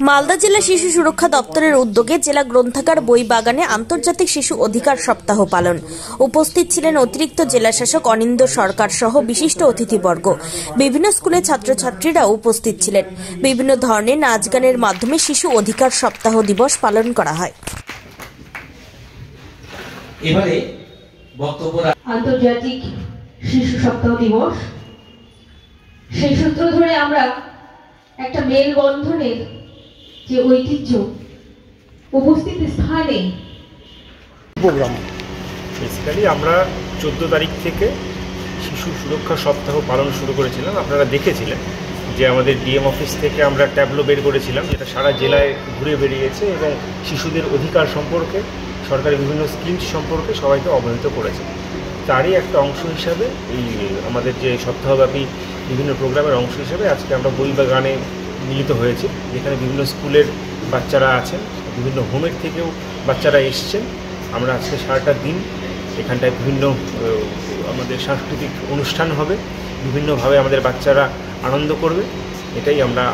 মালদা জেলা শিশু সুরক্ষা দপ্তরের উদ্যোগে জেলা গ্রন্থাগার বই বাগানে আন্তর্জাতিক শিশু অধিকার সপ্তাহ পালন। উপস্থিত ছিলেন অতিরিক্ত জেলাশাসক অনিন্দ্য সরকার সহ বিশিষ্ট অতিথিবর্গ। বিভিন্ন স্কুলের ছাত্রছাত্রীরাও উপস্থিত ছিলেন। বিভিন্ন ধরনের নাচ গানের মাধ্যমে শিশু অধিকার সপ্তাহ দিবস পালন করা হয়। এবারে বক্তব্য আন্তর্জাতিক শিশু সপ্তাহ দিবস, সেই সূত্র ধরে আমরা একটা মেলবন্ধনের যে ঐতিহ্য, উপস্থিত স্থানে প্রোগ্রাম বেসিক্যালি আমরা 14 তারিখ থেকে শিশু সুরক্ষা সপ্তাহ পালন শুরু করেছিলাম। আপনারা দেখেছিলেন যে আমাদের ডিএম অফিস থেকে আমরা ট্যাবলো বের করেছিলাম, যেটা সারা জেলায় ঘুরে বেরিয়েছে এবং শিশুদের অধিকার সম্পর্কে, সরকারি বিভিন্ন স্কিমস সম্পর্কে সবাইকে অবহিত করেছে। তারই একটা অংশ হিসাবে এই আমাদের যে সপ্তাহব্যাপী বিভিন্ন প্রোগ্রামের অংশ হিসাবে আজকে আমরা বই বাগানে মিলিত হয়েছি, যেখানে বিভিন্ন স্কুলের বাচ্চারা আছেন, বিভিন্ন হোমের থেকেও বাচ্চারা এসছেন। আমরা আজকে সারাটা দিন এখানটায় বিভিন্ন আমাদের সাংস্কৃতিক অনুষ্ঠান হবে, বিভিন্নভাবে আমাদের বাচ্চারা আনন্দ করবে, এটাই আমরা